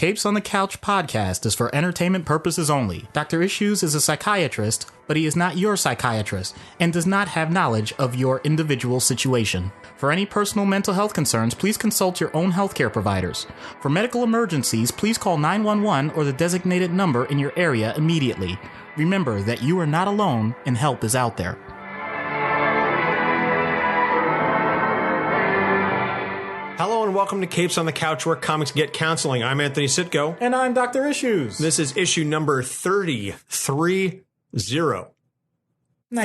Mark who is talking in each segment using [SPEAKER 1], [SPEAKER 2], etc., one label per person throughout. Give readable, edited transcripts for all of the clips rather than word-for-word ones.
[SPEAKER 1] Capes on the Couch podcast is for entertainment purposes only. Dr. Issues is a psychiatrist, but he is not your psychiatrist and does not have knowledge of your individual situation. For any personal mental health concerns, please consult your own healthcare providers. For medical emergencies, please call 911 or the designated number in your area immediately. Remember that you are not alone and help is out there.
[SPEAKER 2] Hello and welcome to Capes on the Couch, where comics get counseling. I'm Anthony Sitko.
[SPEAKER 1] And I'm Dr. Issues.
[SPEAKER 2] This is issue number 30.
[SPEAKER 1] Nice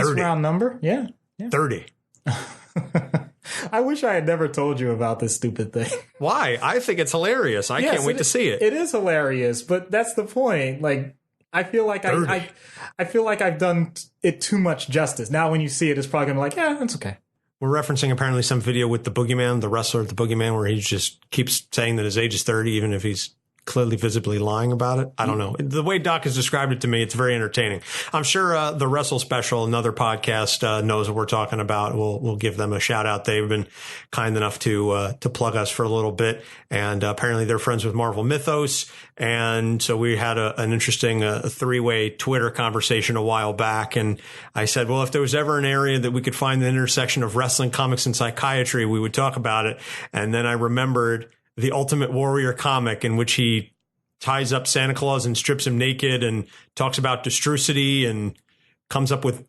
[SPEAKER 2] 30.
[SPEAKER 1] round number. Yeah.
[SPEAKER 2] 30.
[SPEAKER 1] I wish I had never told you about this stupid thing.
[SPEAKER 2] Why? I think it's hilarious. I can't wait to see it.
[SPEAKER 1] It is hilarious, but that's the point. Like, I feel like I feel like I've done it too much justice. Now when you see it, it's probably going to be like, yeah, that's okay.
[SPEAKER 2] We're referencing apparently some video with the Boogeyman, the wrestler, the Boogeyman, where he just keeps saying that his age is 30, even if he's clearly visibly lying about it. I don't know. The way Doc has described it to me, it's very entertaining. I'm sure the Wrestle Special, another podcast, knows what we're talking about. We'll give them a shout out. They've been kind enough to plug us for a little bit. And apparently they're friends with Marvel Mythos. And so we had an interesting three-way Twitter conversation a while back. And I said, well, if there was ever an area that we could find the intersection of wrestling, comics, and psychiatry, we would talk about it. And then I remembered the Ultimate Warrior comic, in which he ties up Santa Claus and strips him naked and talks about Destrucity and comes up with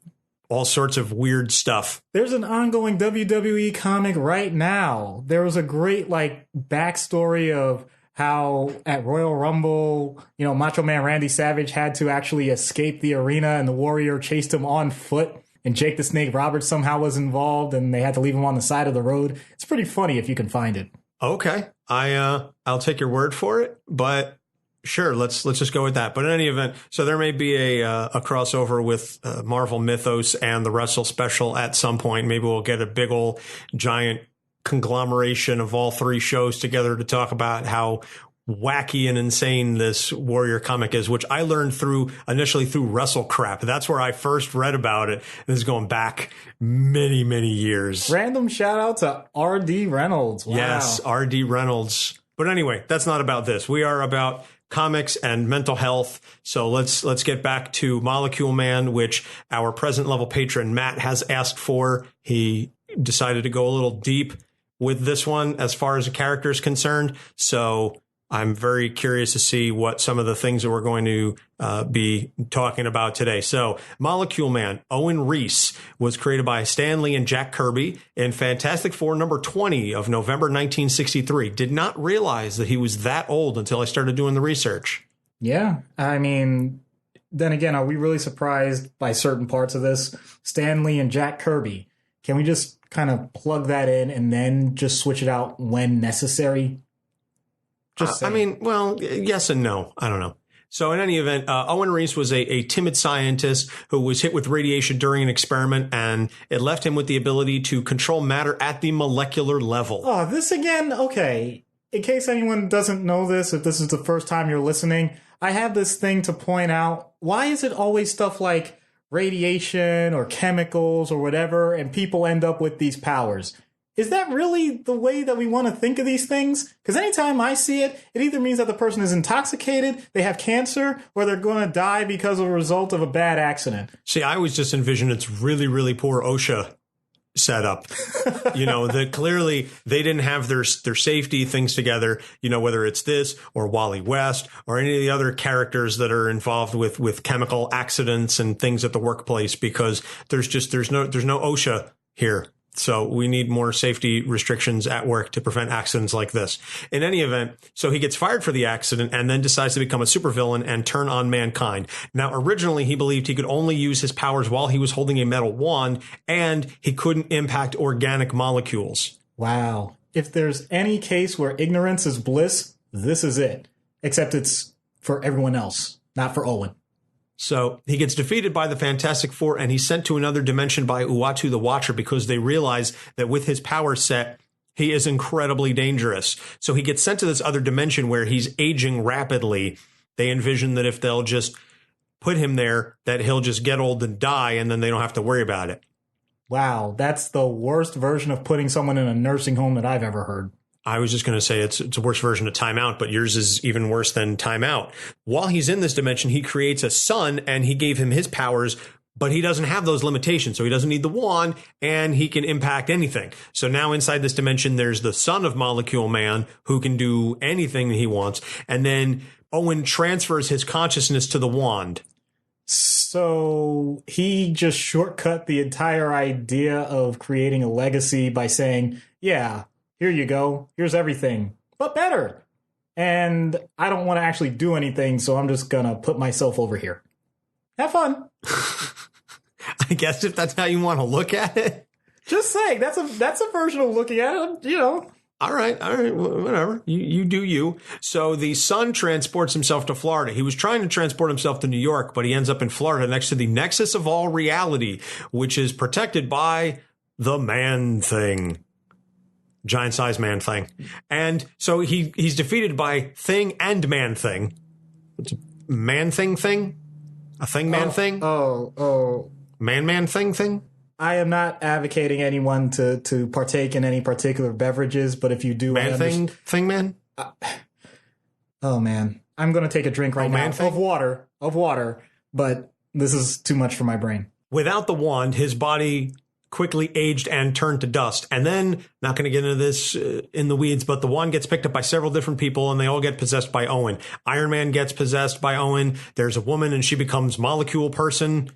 [SPEAKER 2] all sorts of weird stuff.
[SPEAKER 1] There's an ongoing WWE comic right now. There was a great backstory of how at Royal Rumble, Macho Man Randy Savage had to actually escape the arena and the Warrior chased him on foot. And Jake the Snake Roberts somehow was involved and they had to leave him on the side of the road. It's pretty funny if you can find it.
[SPEAKER 2] Okay. I'll take your word for it, but sure, let's just go with that. But in any event, so there may be a crossover with Marvel Mythos and the Wrestle Special at some point. Maybe we'll get a big old giant conglomeration of all three shows together to talk about how wacky and insane this Warrior comic is, which I learned initially through Wrestle Crap. That's where I first read about it. This is going back many, many years.
[SPEAKER 1] Random shout out to R.D. Reynolds. Wow.
[SPEAKER 2] Yes, R.D. Reynolds. But anyway, that's not about this. We are about comics and mental health. So let's get back to Molecule Man, which our present level patron Matt has asked for. He decided to go a little deep with this one as far as the character is concerned. So I'm very curious to see what some of the things that we're going to be talking about today. So Molecule Man, Owen Reece, was created by Stan Lee and Jack Kirby in Fantastic Four number 20 of November 1963. Did not realize that he was that old until I started doing the research.
[SPEAKER 1] Yeah. I mean, then again, are we really surprised by certain parts of this? Stan Lee and Jack Kirby. Can we just kind of plug that in and then just switch it out when necessary?
[SPEAKER 2] Yes and no. I don't know. So in any event, Owen Reece was a timid scientist who was hit with radiation during an experiment, and it left him with the ability to control matter at the molecular level.
[SPEAKER 1] Oh, this again? Okay. In case anyone doesn't know this, if this is the first time you're listening, I have this thing to point out. Why is it always stuff like radiation or chemicals or whatever, and people end up with these powers? Is that really the way that we want to think of these things? Because anytime I see it, it either means that the person is intoxicated, they have cancer, or they're going to die because of a result of a bad accident.
[SPEAKER 2] See, I always just envision it's really, really poor OSHA setup. That clearly they didn't have their safety things together, whether it's this or Wally West or any of the other characters that are involved with chemical accidents and things at the workplace, because there's no OSHA here. So we need more safety restrictions at work to prevent accidents like this. In any event, so he gets fired for the accident and then decides to become a supervillain and turn on mankind. Now, originally, he believed he could only use his powers while he was holding a metal wand, and he couldn't impact organic molecules.
[SPEAKER 1] Wow. If there's any case where ignorance is bliss, this is it. Except it's for everyone else, not for Owen.
[SPEAKER 2] So he gets defeated by the Fantastic Four, and he's sent to another dimension by Uatu the Watcher, because they realize that with his power set, he is incredibly dangerous. So he gets sent to this other dimension where he's aging rapidly. They envision that if they'll just put him there, that he'll just get old and die, and then they don't have to worry about it.
[SPEAKER 1] Wow, that's the worst version of putting someone in a nursing home that I've ever heard.
[SPEAKER 2] I was just going to say it's a worse version of timeout, but yours is even worse than timeout. While he's in this dimension, he creates a son and he gave him his powers, but he doesn't have those limitations. So he doesn't need the wand and he can impact anything. So now inside this dimension, there's the son of Molecule Man who can do anything that he wants. And then Owen transfers his consciousness to the wand.
[SPEAKER 1] So he just shortcut the entire idea of creating a legacy by saying, yeah, here you go. Here's everything, but better. And I don't want to actually do anything, so I'm just going to put myself over here. Have fun.
[SPEAKER 2] I guess if that's how you want to look at it.
[SPEAKER 1] Just saying, that's a version of looking at it, you know.
[SPEAKER 2] All right, whatever. You do you. So the son transports himself to Florida. He was trying to transport himself to New York, but he ends up in Florida next to the nexus of all reality, which is protected by the man thing. Giant-sized man thing. And so he's defeated by thing and man thing. It's a man thing? A thing man thing? Man thing?
[SPEAKER 1] I am not advocating anyone to partake in any particular beverages, but if you do...
[SPEAKER 2] Man thing man?
[SPEAKER 1] Oh, man. I'm going to take a drink right now of water, but this is too much for my brain.
[SPEAKER 2] Without the wand, his body quickly aged and turned to dust. And then, not going to get into this in the weeds, but the wand gets picked up by several different people and they all get possessed by Owen. Iron Man gets possessed by Owen. There's a woman and she becomes Molecule Person.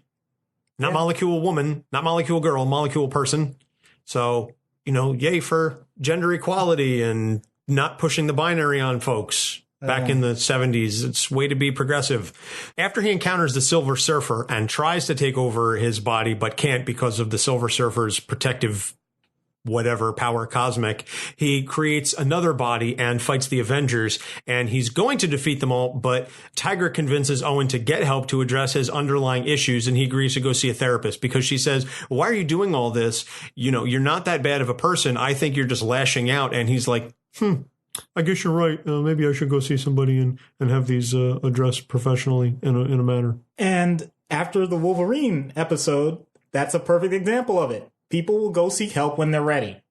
[SPEAKER 2] Not Molecule Woman, not Molecule Girl, Molecule Person. So, yay for gender equality and not pushing the binary on folks. Back in the 70s, it's way to be progressive. After he encounters the Silver Surfer and tries to take over his body, but can't because of the Silver Surfer's protective whatever power cosmic, he creates another body and fights the Avengers, and he's going to defeat them all, but Tigra convinces Owen to get help to address his underlying issues, and he agrees to go see a therapist because she says, why are you doing all this? You're not that bad of a person. I think you're just lashing out. And he's like, I guess you're right. Maybe I should go see somebody and have these addressed professionally in a manner.
[SPEAKER 1] And after the Wolverine episode, that's a perfect example of it. People will go seek help when they're ready.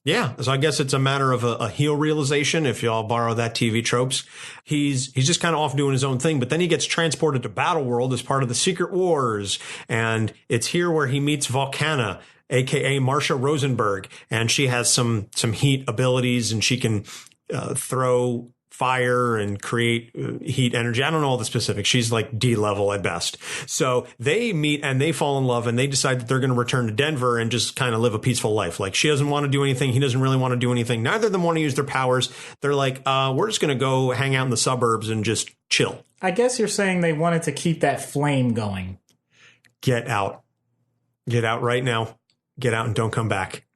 [SPEAKER 2] Yeah, so I guess it's a matter of a heel realization, if y'all borrow that TV tropes. He's just kind of off doing his own thing, but then he gets transported to Battle World as part of the Secret Wars, and it's here where he meets Volcana, a.k.a. Marsha Rosenberg, and she has some heat abilities, and she can throw fire and create heat energy. I don't know all the specifics. She's like D level at best. So they meet and they fall in love and they decide that they're going to return to Denver and just kind of live a peaceful life. Like she doesn't want to do anything. He doesn't really want to do anything. Neither of them want to use their powers. They're like, we're just going to go hang out in the suburbs and just chill.
[SPEAKER 1] I guess you're saying they wanted to keep that flame going.
[SPEAKER 2] Get out. Get out right now. Get out and don't come back.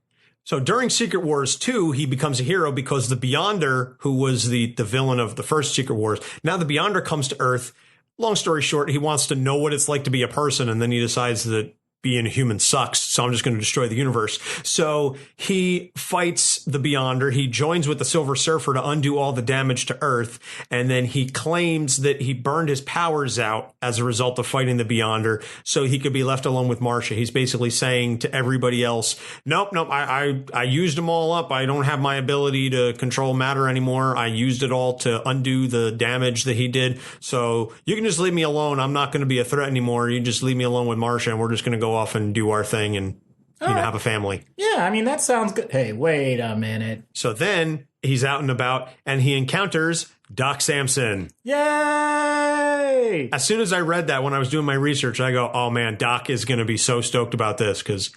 [SPEAKER 2] So during Secret Wars 2, he becomes a hero because the Beyonder, who was the villain of the first Secret Wars, now the Beyonder comes to Earth. Long story short, he wants to know what it's like to be a person, and then he decides that being a human sucks, so I'm just going to destroy the universe. So he fights the Beyonder. He joins with the Silver Surfer to undo all the damage to Earth, and then he claims that he burned his powers out as a result of fighting the Beyonder, so he could be left alone with Marsha. He's basically saying to everybody else, nope, I used them all up. I don't have my ability to control matter anymore. I used it all to undo the damage that he did, so you can just leave me alone. I'm not going to be a threat anymore. You just leave me alone with Marsha, and we're just going to go off and do our thing and have a family. Yeah,
[SPEAKER 1] I mean, that sounds good. Hey, wait a minute.
[SPEAKER 2] So then he's out and about and he encounters Doc Samson.
[SPEAKER 1] Yay!
[SPEAKER 2] As soon as I read that when I was doing my research, I go, oh man, Doc is going to be so stoked about this because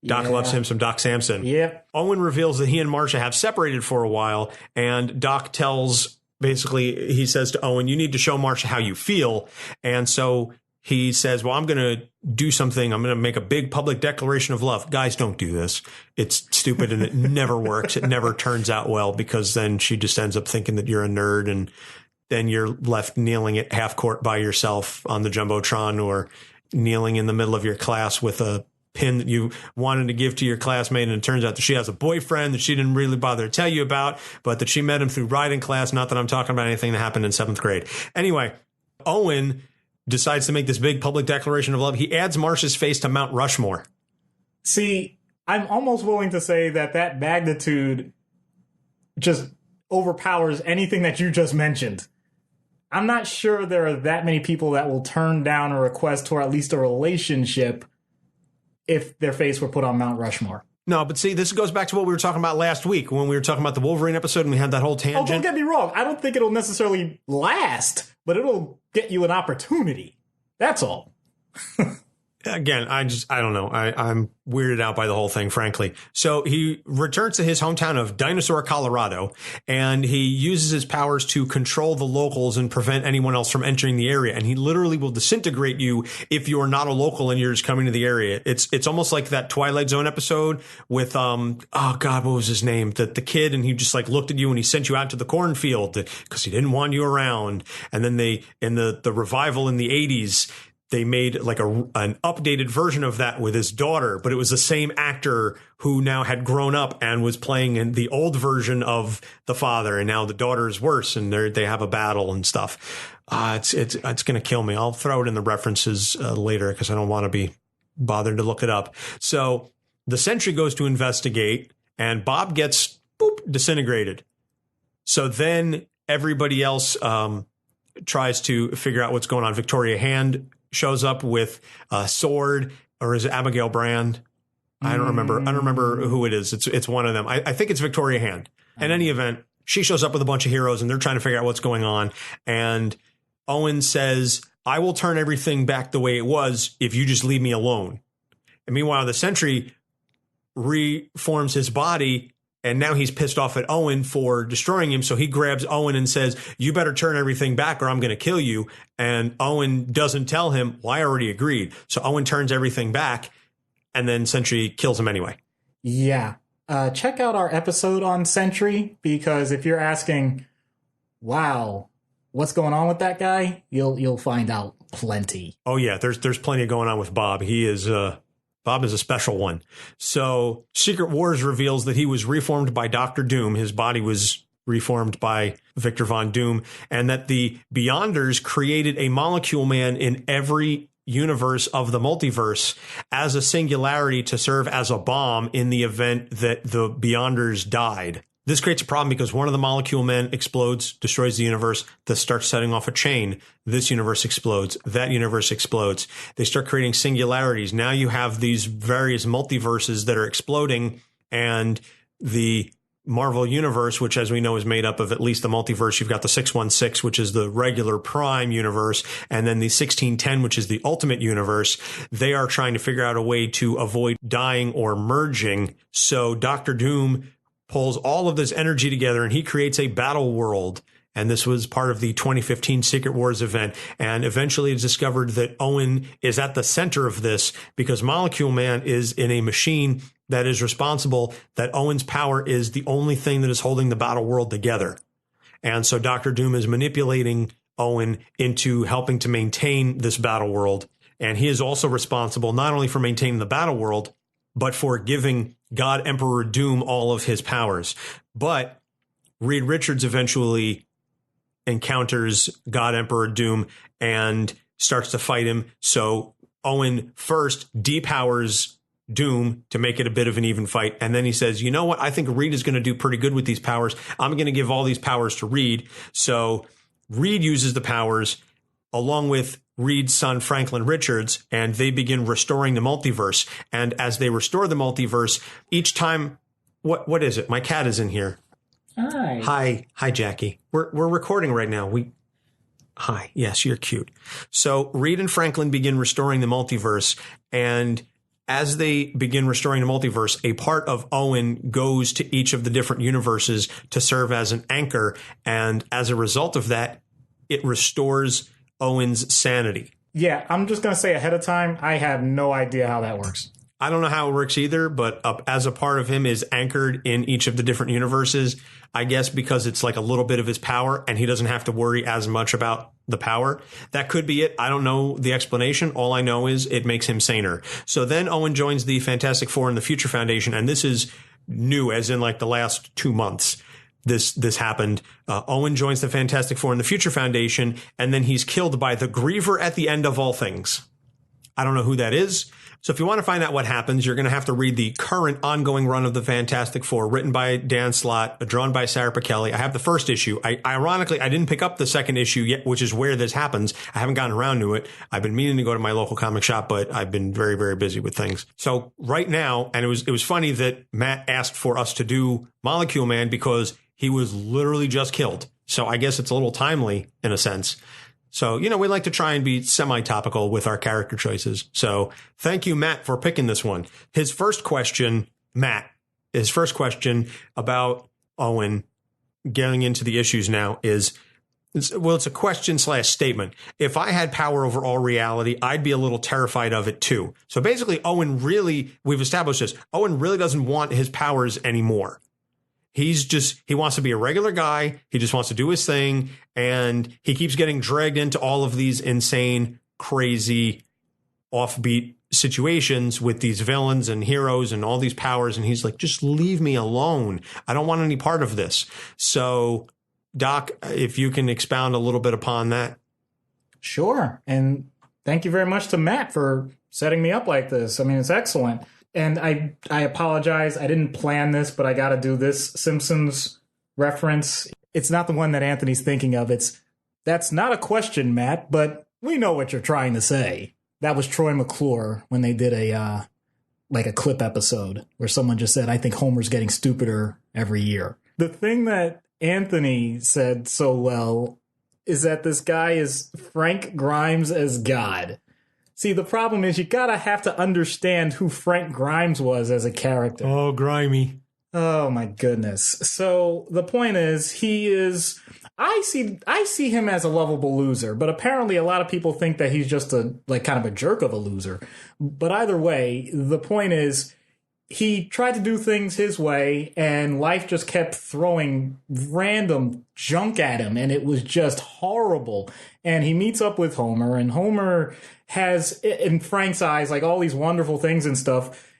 [SPEAKER 2] Doc loves him some Doc Samson.
[SPEAKER 1] Yep.
[SPEAKER 2] Owen reveals that he and Marsha have separated for a while, and Doc basically, he says to Owen, you need to show Marsha how you feel. And so he says, well, I'm going to do something. I'm going to make a big public declaration of love. Guys, don't do this. It's stupid and it never works. It never turns out well because then she just ends up thinking that you're a nerd and then you're left kneeling at half court by yourself on the Jumbotron or kneeling in the middle of your class with a pin that you wanted to give to your classmate. And it turns out that she has a boyfriend that she didn't really bother to tell you about, but that she met him through riding class. Not that I'm talking about anything that happened in 7th grade. Anyway, Owen decides to make this big public declaration of love. He adds Marsha's face to Mount Rushmore.
[SPEAKER 1] See, I'm almost willing to say that magnitude just overpowers anything that you just mentioned. I'm not sure there are that many people that will turn down a request for at least a relationship if their face were put on Mount Rushmore.
[SPEAKER 2] No, but see, this goes back to what we were talking about last week when we were talking about the Wolverine episode and we had that whole tangent.
[SPEAKER 1] Oh, don't get me wrong. I don't think it'll necessarily last, but it'll get you an opportunity. That's all.
[SPEAKER 2] Again, I don't know. I'm weirded out by the whole thing, frankly. So he returns to his hometown of Dinosaur, Colorado, and he uses his powers to control the locals and prevent anyone else from entering the area. And he literally will disintegrate you if you are not a local and you're just coming to the area. It's almost like that Twilight Zone episode with, oh God, what was his name? The kid, and he just like looked at you and he sent you out to the cornfield because he didn't want you around. And then in the revival in the 80s, they made like an updated version of that with his daughter, but it was the same actor who now had grown up and was playing in the old version of the father. And now the daughter is worse and they have a battle and stuff. It's going to kill me. I'll throw it in the references later because I don't want to be bothered to look it up. So the Sentry goes to investigate and Bob gets disintegrated. So then everybody else tries to figure out what's going on. Victoria Hand shows up with a sword, or is it Abigail Brand? I don't remember who it is. It's one of them. I think it's Victoria Hand. In any event, she shows up with a bunch of heroes and they're trying to figure out what's going on. And Owen says, I will turn everything back the way it was if you just leave me alone. And meanwhile, the Sentry reforms his body. And now he's pissed off at Owen for destroying him. So he grabs Owen and says, you better turn everything back or I'm going to kill you. And Owen doesn't tell him, well, I already agreed. So Owen turns everything back and then Sentry kills him anyway.
[SPEAKER 1] Yeah. Check out our episode on Sentry, because if you're asking, wow, what's going on with that guy? You'll find out plenty.
[SPEAKER 2] Oh, yeah. There's plenty going on with Bob. Bob is a special one. So Secret Wars reveals that he was reformed by Dr. Doom. His body was reformed by Victor Von Doom, and that the Beyonders created a Molecule Man in every universe of the multiverse as a singularity to serve as a bomb in the event that the Beyonders died. This creates a problem because one of the Molecule Men explodes, destroys the universe, that starts setting off a chain. This universe explodes. That universe explodes. They start creating singularities. Now you have these various multiverses that are exploding, and the Marvel universe, which as we know is made up of at least the multiverse. You've got the 616, which is the regular prime universe, and then the 1610, which is the ultimate universe. They are trying to figure out a way to avoid dying or merging. So Dr. Doom pulls all of this energy together and he creates a battle world. And this was part of the 2015 Secret Wars event. And eventually it's discovered that Owen is at the center of this because Molecule Man is in a machine that is responsible, that Owen's power is the only thing that is holding the battle world together. And so Dr. Doom is manipulating Owen into helping to maintain this battle world. And he is also responsible not only for maintaining the battle world, but for giving God Emperor Doom all of his powers. But Reed Richards eventually encounters God Emperor Doom and starts to fight him. So Owen first depowers Doom to make it a bit of an even fight. And then he says, you know what? I think Reed is going to do pretty good with these powers. I'm going to give all these powers to Reed. So Reed uses the powers along with Reed's son, Franklin Richards, and they begin restoring the multiverse. And as they restore the multiverse, each time, what is it? My cat is in here. Hi, Jackie. We're recording right now. Hi. Yes, you're cute. So Reed and Franklin begin restoring the multiverse, and as they begin restoring the multiverse, a part of Owen goes to each of the different universes to serve as an anchor. And as a result of that, it restores Owen's sanity.
[SPEAKER 1] Yeah, I'm just going to say ahead of time, I have no idea how that works.
[SPEAKER 2] I don't know how it works either, but as a part of him is anchored in each of the different universes, I guess because it's like a little bit of his power and he doesn't have to worry as much about the power. That could be it. I don't know the explanation. All I know is it makes him saner. So then Owen joins the Fantastic Four and the Future Foundation, and this is new, as in like the last 2 months. This happened. Owen joins the Fantastic Four and the Future Foundation, and then he's killed by the Griever at the end of all things. I don't know who that is. So if you want to find out what happens, you're going to have to read the current ongoing run of the Fantastic Four, written by Dan Slott, drawn by Sarah Pichelli. I have the first issue. Ironically, I didn't pick up the second issue yet, which is where this happens. I haven't gotten around to it. I've been meaning to go to my local comic shop, but I've been very, very busy with things. So right now, and it was funny that Matt asked for us to do Molecule Man because he was literally just killed. So I guess it's a little timely in a sense. So, we like to try and be semi-topical with our character choices. So thank you, Matt, for picking this one. His first question about Owen getting into the issues now is, it's a question / statement. If I had power over all reality, I'd be a little terrified of it too. So basically, we've established this. Owen really doesn't want his powers anymore. He wants to be a regular guy. He just wants to do his thing. And he keeps getting dragged into all of these insane, crazy, offbeat situations with these villains and heroes and all these powers. And he's like, just leave me alone. I don't want any part of this. So, Doc, if you can expound a little bit upon that.
[SPEAKER 1] Sure. And thank you very much to Matt for setting me up like this. I mean, it's excellent. And I apologize. I didn't plan this, but I got to do this Simpsons reference. It's not the one that Anthony's thinking of. That's not a question, Matt, but we know what you're trying to say. That was Troy McClure when they did a clip episode where someone just said, I think Homer's getting stupider every year. The thing that Anthony said so well is that this guy is Frank Grimes as God. See, the problem is you gotta have to understand who Frank Grimes was as a character.
[SPEAKER 2] Oh, grimy.
[SPEAKER 1] Oh my goodness. So the point is, I see him as a lovable loser, but apparently a lot of people think that he's just kind of a jerk of a loser. But either way, the point is, he tried to do things his way, and life just kept throwing random junk at him, and it was just horrible. And he meets up with Homer, and Homer has, in Frank's eyes, all these wonderful things and stuff,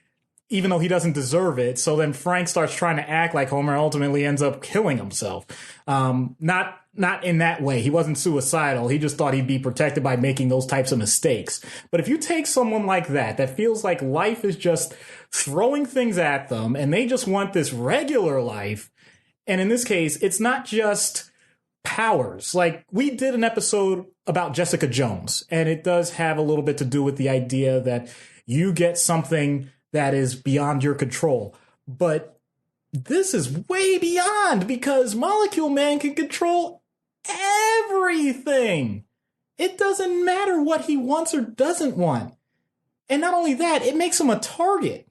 [SPEAKER 1] even though he doesn't deserve it. So then Frank starts trying to act like Homer, and ultimately ends up killing himself. Not in that way. He wasn't suicidal. He just thought he'd be protected by making those types of mistakes. But if you take someone like that feels like life is just throwing things at them and they just want this regular life, and in this case, it's not just powers. We did an episode about Jessica Jones, and it does have a little bit to do with the idea that you get something that is beyond your control. But this is way beyond, because Molecule Man can control everything. It doesn't matter what he wants or doesn't want. And not only that, it makes him a target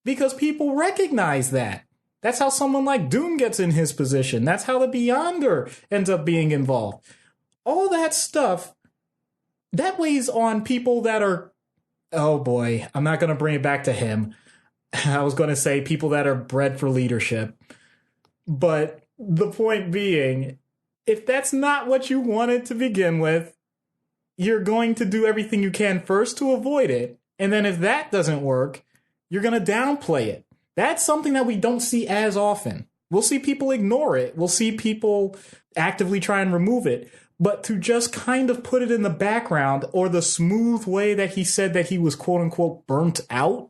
[SPEAKER 1] because people recognize that. That's how someone like Doom gets in his position. That's how the Beyonder ends up being involved. All that stuff, that weighs on people that are, oh boy, I'm not going to bring it back to him. I was going to say people that are bred for leadership. But the point being, if that's not what you wanted to begin with, you're going to do everything you can first to avoid it. And then if that doesn't work, you're going to downplay it. That's something that we don't see as often. We'll see people ignore it. We'll see people actively try and remove it. But to just kind of put it in the background, or the smooth way that he said that he was quote unquote burnt out,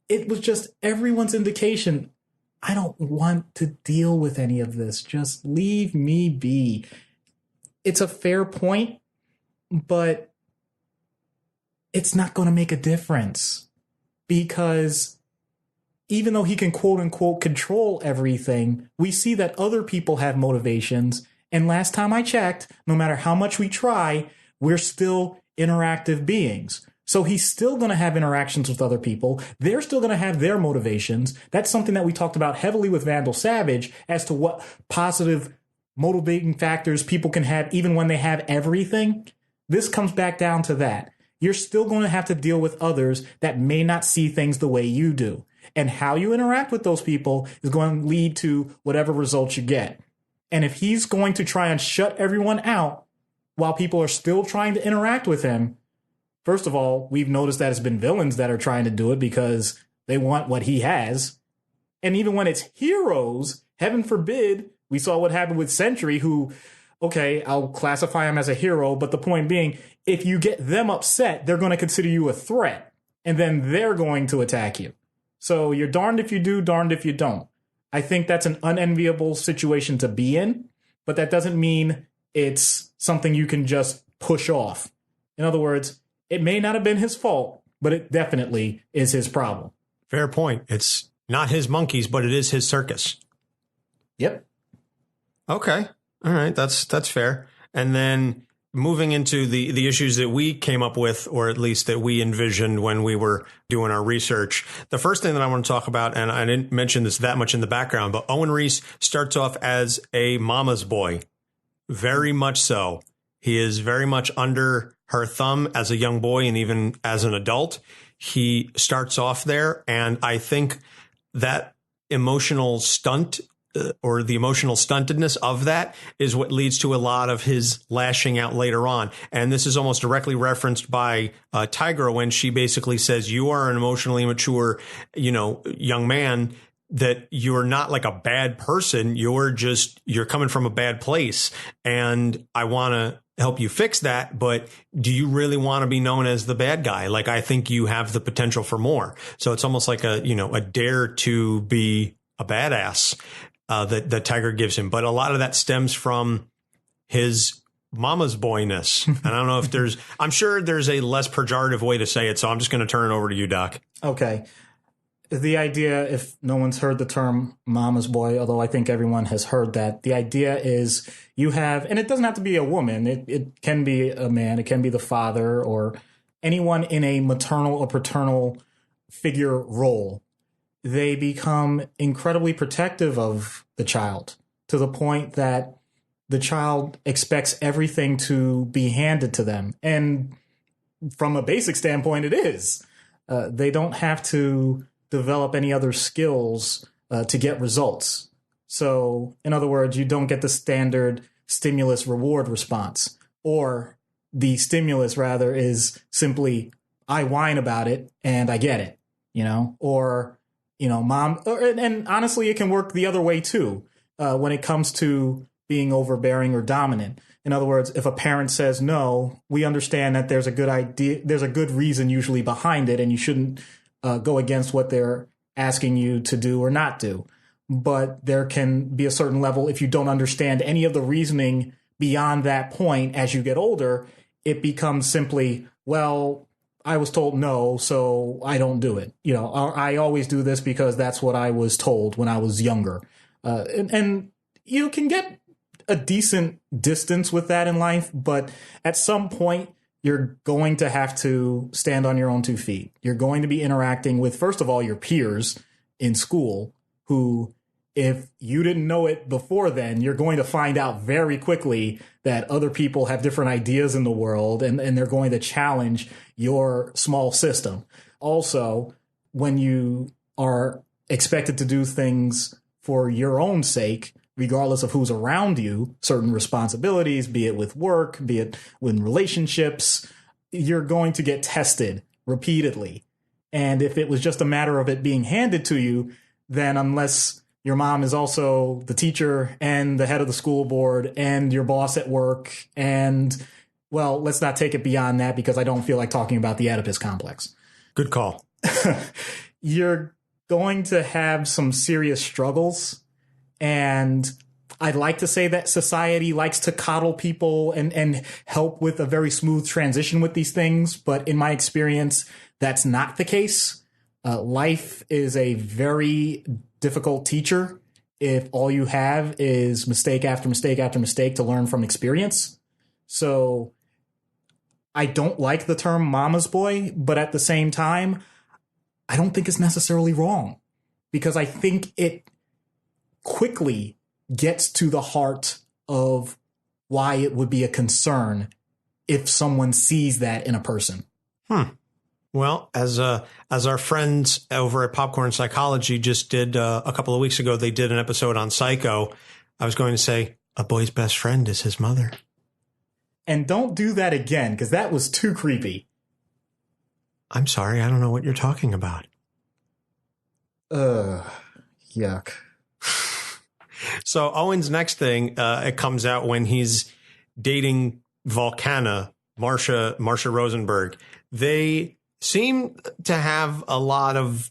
[SPEAKER 1] it was just everyone's indication. I don't want to deal with any of this. Just leave me be. It's a fair point, but it's not going to make a difference, because even though he can quote unquote control everything, we see that other people have motivations. And last time I checked, no matter how much we try, we're still interactive beings. So he's still going to have interactions with other people. They're still going to have their motivations. That's something that we talked about heavily with Vandal Savage as to what positive motivating factors people can have even when they have everything. This comes back down to that. You're still going to have to deal with others that may not see things the way you do. And how you interact with those people is going to lead to whatever results you get. And if he's going to try and shut everyone out while people are still trying to interact with him, first of all, we've noticed that it's been villains that are trying to do it because they want what he has. And even when it's heroes, heaven forbid, we saw what happened with Sentry, who okay, I'll classify them as a hero. But the point being, if you get them upset, they're going to consider you a threat, and then they're going to attack you. So you're darned if you do, darned if you don't. I think that's an unenviable situation to be in, but that doesn't mean it's something you can just push off. In other words, it may not have been his fault, but it definitely is his problem.
[SPEAKER 2] Fair point. It's not his monkeys, but it is his circus.
[SPEAKER 1] Yep.
[SPEAKER 2] Okay. All right. That's fair. And then moving into the issues that we came up with, or at least that we envisioned when we were doing our research. The first thing that I want to talk about, and I didn't mention this that much in the background, but Owen Reece starts off as a mama's boy. Very much so. He is very much under her thumb as a young boy and even as an adult. He starts off there, and I think that emotional stunt or the emotional stuntedness of that is what leads to a lot of his lashing out later on. And this is almost directly referenced by Tigra when she basically says, you are an emotionally mature, young man, that you're not like a bad person. You're coming from a bad place. And I want to help you fix that. But do you really want to be known as the bad guy? Like, I think you have the potential for more. So it's almost like a dare to be a badass that Tigra gives him. But a lot of that stems from his mama's boyness. And I don't know if I'm sure there's a less pejorative way to say it. So I'm just going to turn it over to you, Doc.
[SPEAKER 1] Okay. The idea, if no one's heard the term mama's boy, although I think everyone has heard that, the idea is you have, and it doesn't have to be a woman. It can be a man. It can be the father or anyone in a maternal or paternal figure role. They become incredibly protective of the child to the point that the child expects everything to be handed to them. And from a basic standpoint, it is. They don't have to develop any other skills to get results. So, in other words, you don't get the standard stimulus reward response, or the stimulus rather is simply, I whine about it and I get it, or, mom, and honestly, it can work the other way too, when it comes to being overbearing or dominant. In other words, if a parent says no, we understand that there's a good idea, there's a good reason usually behind it, and you shouldn't go against what they're asking you to do or not do. But there can be a certain level, if you don't understand any of the reasoning beyond that point as you get older, it becomes simply, well, I was told no, so I don't do it. I always do this because that's what I was told when I was younger. And you can get a decent distance with that in life, but at some point, you're going to have to stand on your own 2 feet. You're going to be interacting with, first of all, your peers in school, who, if you didn't know it before then, you're going to find out very quickly that other people have different ideas in the world, and they're going to challenge your small system. Also, when you are expected to do things for your own sake, regardless of who's around you, certain responsibilities, be it with work, be it with relationships, you're going to get tested repeatedly. And if it was just a matter of it being handed to you, then unless your mom is also the teacher and the head of the school board and your boss at work, and, well, let's not take it beyond that because I don't feel like talking about the Oedipus complex.
[SPEAKER 2] Good call.
[SPEAKER 1] You're going to have some serious struggles. And I'd like to say that society likes to coddle people and help with a very smooth transition with these things. But in my experience, that's not the case. Life is a very difficult teacher if all you have is mistake after mistake after mistake to learn from experience. So I don't like the term mama's boy, but at the same time, I don't think it's necessarily wrong, because I think it quickly gets to the heart of why it would be a concern if someone sees that in a person.
[SPEAKER 2] Well, as our friends over at Popcorn Psychology just did a couple of weeks ago, they did an episode on Psycho. I was going to say a boy's best friend is his mother.
[SPEAKER 1] And don't do that again, because that was too creepy.
[SPEAKER 2] I'm sorry, I don't know what you're talking about.
[SPEAKER 1] Yuck.
[SPEAKER 2] So Owen's next thing, it comes out when he's dating Volcana, Marsha Rosenberg. They seem to have a lot of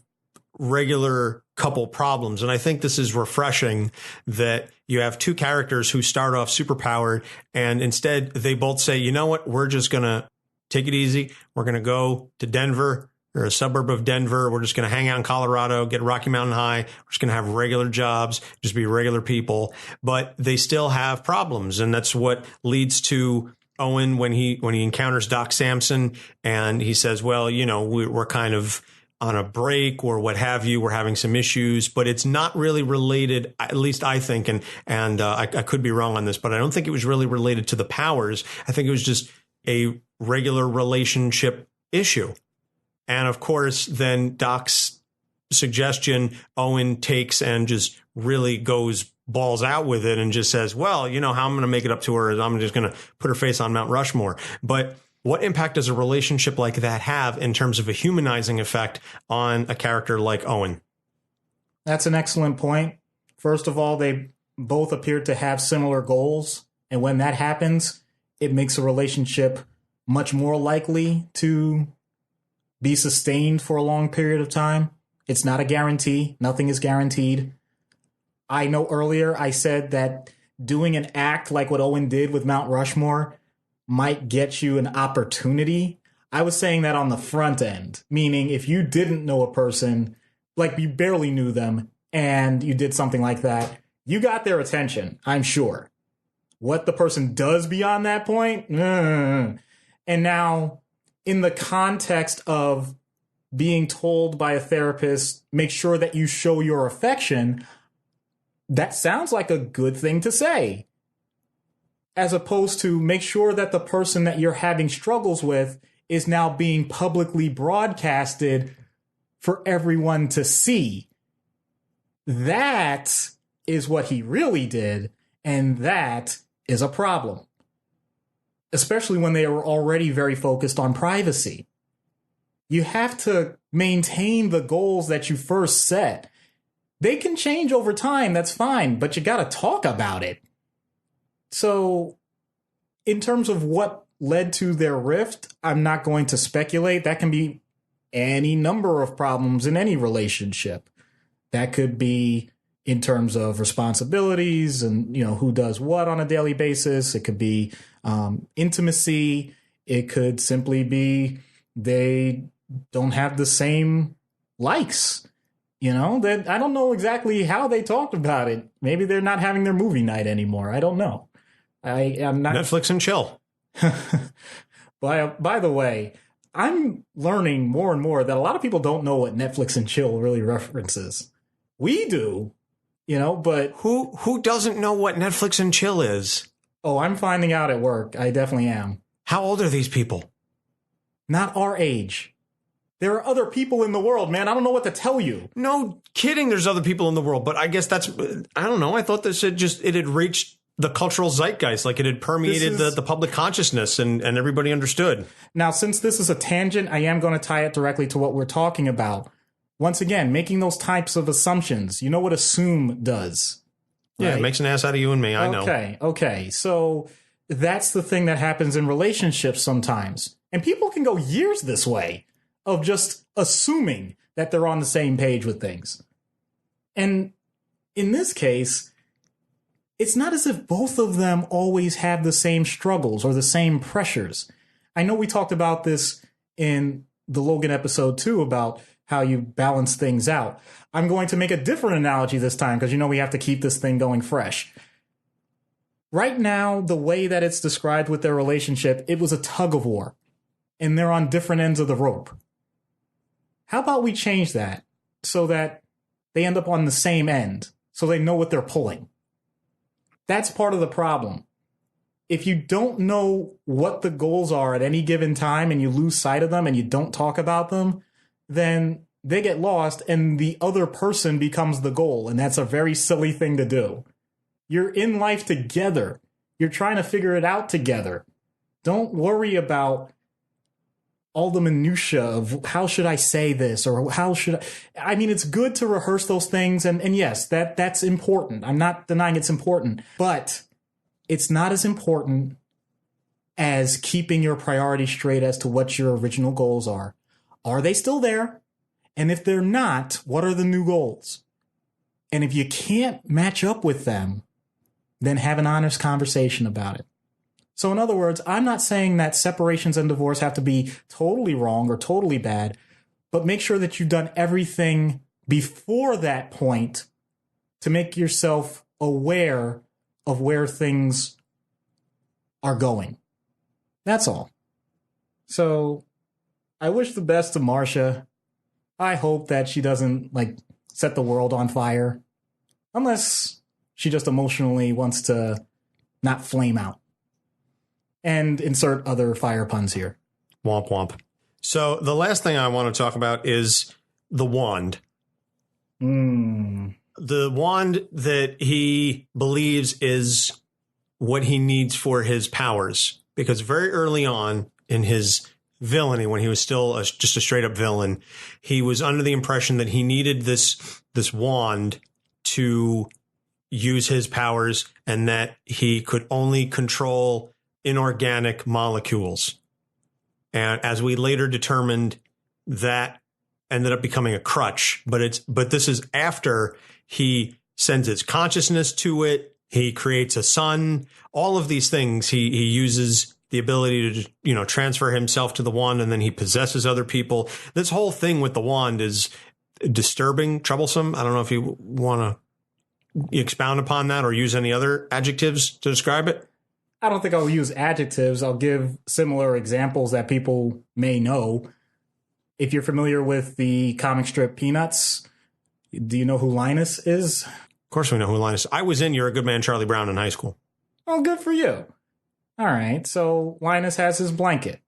[SPEAKER 2] regular couple problems. And I think this is refreshing that you have two characters who start off superpowered and instead they both say, you know what, we're just going to take it easy. We're going to go to Denver or a suburb of Denver. We're just going to hang out in Colorado, get Rocky Mountain High. We're just going to have regular jobs, just be regular people. But they still have problems. And that's what leads to Owen when he encounters Doc Samson and he says, well, you know, we're kind of on a break or what have you. We're having some issues, but it's not really related. At least I think, and I could be wrong on this, but I don't think it was really related to the powers. I think it was just a regular relationship issue. And of course, then Doc's suggestion, Owen takes and just really goes balls out with it and just says, well, you know how I'm going to make it up to her is I'm just going to put her face on Mount Rushmore. But what impact does a relationship like that have in terms of a humanizing effect on a character like Owen?
[SPEAKER 1] That's an excellent point. First of all, they both appear to have similar goals. And when that happens, it makes a relationship much more likely to be sustained for a long period of time. It's not a guarantee. Nothing is guaranteed. I know earlier I said that doing an act like what Owen did with Mount Rushmore might get you an opportunity. I was saying that on the front end, meaning if you didn't know a person, like you barely knew them, and you did something like that, you got their attention, I'm sure. What the person does beyond that point? And now, in the context of being told by a therapist, make sure that you show your affection, that sounds like a good thing to say. As opposed to make sure that the person that you're having struggles with is now being publicly broadcasted for everyone to see. That is what he really did, and that is a problem. Especially when they were already very focused on privacy. You have to maintain the goals that you first set. They can change over time, that's fine, but you got to talk about it. So, in terms of what led to their rift, I'm not going to speculate. That can be any number of problems in any relationship. That could be in terms of responsibilities and, you know, who does what on a daily basis. It could be intimacy. It could simply be they don't have the same likes. You know, that I don't know exactly how they talked about it. Maybe they're not having their movie night anymore. I don't know. I'm not
[SPEAKER 2] Netflix and chill.
[SPEAKER 1] By the way, I'm learning more and more that a lot of people don't know what Netflix and chill really references. We do, you know, but
[SPEAKER 2] who doesn't know what Netflix and chill is?
[SPEAKER 1] Oh, I'm finding out at work. I definitely am.
[SPEAKER 2] How old are these people?
[SPEAKER 1] Not our age. There are other people in the world, man. I don't know what to tell you.
[SPEAKER 2] No kidding. There's other people in the world, but I guess that's, I don't know. I thought this it had reached the cultural zeitgeist, like it had permeated the public consciousness and everybody understood.
[SPEAKER 1] Now, since this is a tangent, I am going to tie it directly to what we're talking about. Once again, making those types of assumptions. You know what assume does.
[SPEAKER 2] Yeah,
[SPEAKER 1] right?
[SPEAKER 2] It makes an ass out of you and me. I know.
[SPEAKER 1] Okay. So that's the thing that happens in relationships sometimes. And people can go years this way of just assuming that they're on the same page with things. And in this case, it's not as if both of them always have the same struggles or the same pressures. I know we talked about this in the Logan episode too, about how you balance things out. I'm going to make a different analogy this time because, you know, we have to keep this thing going fresh. Right now, the way that it's described with their relationship, it was a tug of war, and they're on different ends of the rope. How about we change that so that they end up on the same end, so they know what they're pulling? That's part of the problem. If you don't know what the goals are at any given time and you lose sight of them and you don't talk about them, then they get lost and the other person becomes the goal. And that's a very silly thing to do. You're in life together. You're trying to figure it out together. Don't worry about all the minutia of how should I say this or how should I mean, it's good to rehearse those things. And yes, that's important. I'm not denying it's important, but it's not as important as keeping your priorities straight as to what your original goals are. Are they still there? And if they're not, what are the new goals? And if you can't match up with them, then have an honest conversation about it. So in other words, I'm not saying that separations and divorce have to be totally wrong or totally bad, but make sure that you've done everything before that point to make yourself aware of where things are going. That's all. So I wish the best to Marcia. I hope that she doesn't set the world on fire, unless she just emotionally wants to not flame out. And insert other fire puns here.
[SPEAKER 2] Womp womp. So the last thing I want to talk about is the wand. The wand that he believes is what he needs for his powers. Because very early on in his villainy, when he was still just a straight up villain, he was under the impression that he needed this wand to use his powers and that he could only control inorganic molecules. And as we later determined, that ended up becoming a crutch. But this is after he sends his consciousness to it. He creates a sun. All of these things, he uses the ability to, transfer himself to the wand, and then he possesses other people. This whole thing with the wand is disturbing, troublesome. I don't know if you want to expound upon that or use any other adjectives to describe it.
[SPEAKER 1] I don't think I'll use adjectives. I'll give similar examples that people may know. If you're familiar with the comic strip Peanuts, do you know who Linus is?
[SPEAKER 2] Of course we know who Linus is. I was in You're a Good Man, Charlie Brown in high school.
[SPEAKER 1] Oh, good for you. All right, so Linus has his blanket.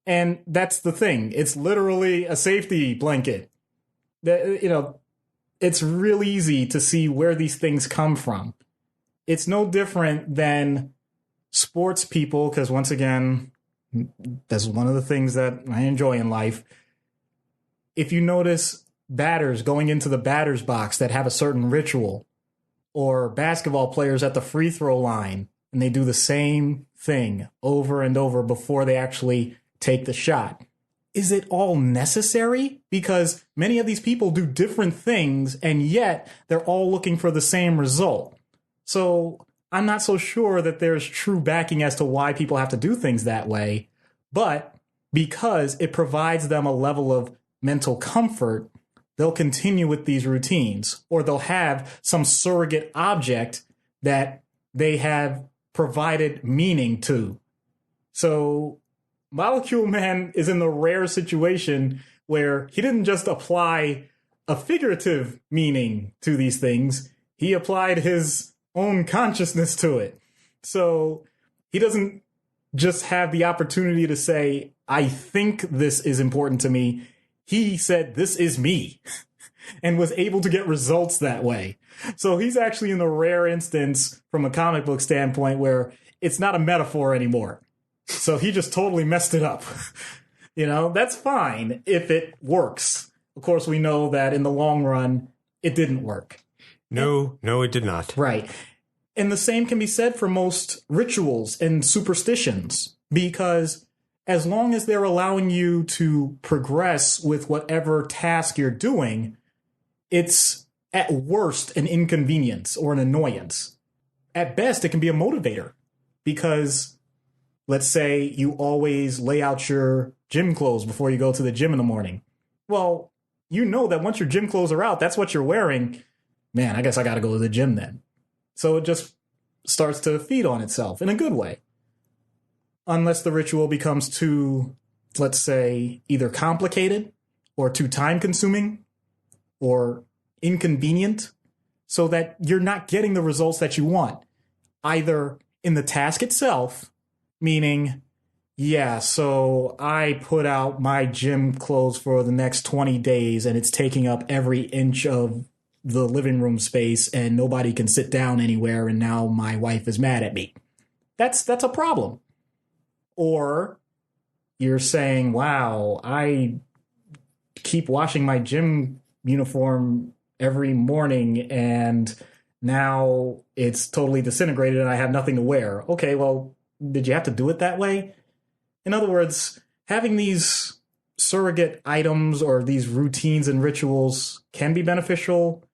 [SPEAKER 1] And that's the thing. It's literally a safety blanket. It's really easy to see where these things come from. It's no different than sports people, because once again, that's one of the things that I enjoy in life. If you notice batters going into the batter's box that have a certain ritual, or basketball players at the free throw line, and they do the same thing over and over before they actually take the shot. Is it all necessary? Because many of these people do different things, and yet they're all looking for the same result. So I'm not so sure that there's true backing as to why people have to do things that way. But because it provides them a level of mental comfort, they'll continue with these routines, or they'll have some surrogate object that they have provided meaning to. So Molecule Man is in the rare situation where he didn't just apply a figurative meaning to these things. He applied his own consciousness to it. So he doesn't just have the opportunity to say, I think this is important to me. He said, this is me, and was able to get results that way. So he's actually in the rare instance from a comic book standpoint where it's not a metaphor anymore. So he just totally messed it up. That's fine if it works. Of course, we know that in the long run, it didn't work.
[SPEAKER 2] No, it did not.
[SPEAKER 1] Right. And the same can be said for most rituals and superstitions, because as long as they're allowing you to progress with whatever task you're doing, it's at worst an inconvenience or an annoyance. At best, it can be a motivator, because let's say you always lay out your gym clothes before you go to the gym in the morning. Well, you know that once your gym clothes are out, that's what you're wearing. Man, I guess I got to go to the gym then. So it just starts to feed on itself in a good way. Unless the ritual becomes too, let's say, either complicated or too time-consuming or inconvenient, so that you're not getting the results that you want, either in the task itself, meaning, so I put out my gym clothes for the next 20 days and it's taking up every inch of the living room space and nobody can sit down anywhere, and now my wife is mad at me. That's a problem. Or you're saying, wow, I keep washing my gym uniform every morning and now it's totally disintegrated and I have nothing to wear. Okay, well, did you have to do it that way? In other words, having these surrogate items or these routines and rituals can be beneficial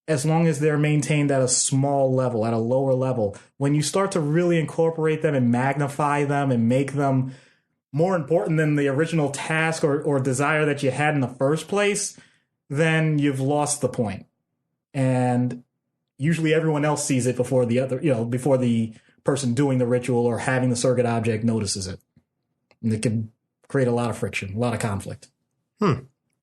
[SPEAKER 1] as long as they're maintained at a small level, at a lower level. When you start to really incorporate them and magnify them and make them more important than the original task or desire that you had in the first place, then you've lost the point. And usually everyone else sees it before the other, before the person doing the ritual or having the surrogate object notices it. And it can create a lot of friction, a lot of conflict.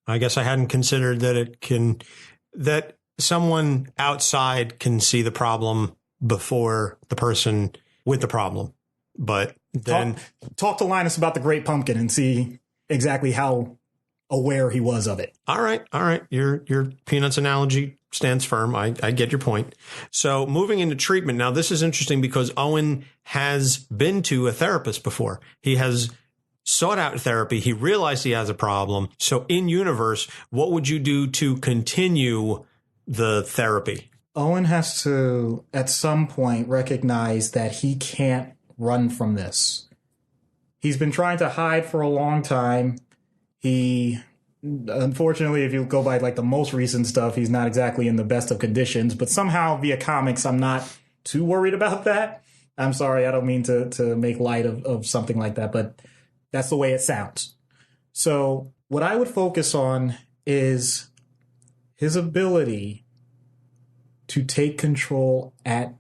[SPEAKER 2] I guess I hadn't considered that someone outside can see the problem before the person with the problem. But then
[SPEAKER 1] talk to Linus about the Great Pumpkin and see exactly how aware he was of it.
[SPEAKER 2] All right. Your Peanuts analogy stands firm. I get your point. So moving into treatment. Now, this is interesting because Owen has been to a therapist before. He has sought out therapy. He realized he has a problem. So in universe, what would you do to continue the therapy?
[SPEAKER 1] Owen has to, at some point, recognize that he can't run from this. He's been trying to hide for a long time. He, unfortunately, if you go by like the most recent stuff, he's not exactly in the best of conditions, but somehow via comics, I'm not too worried about that. I'm sorry, I don't mean to make light of something like that, but that's the way it sounds. So what I would focus on is his ability to take control at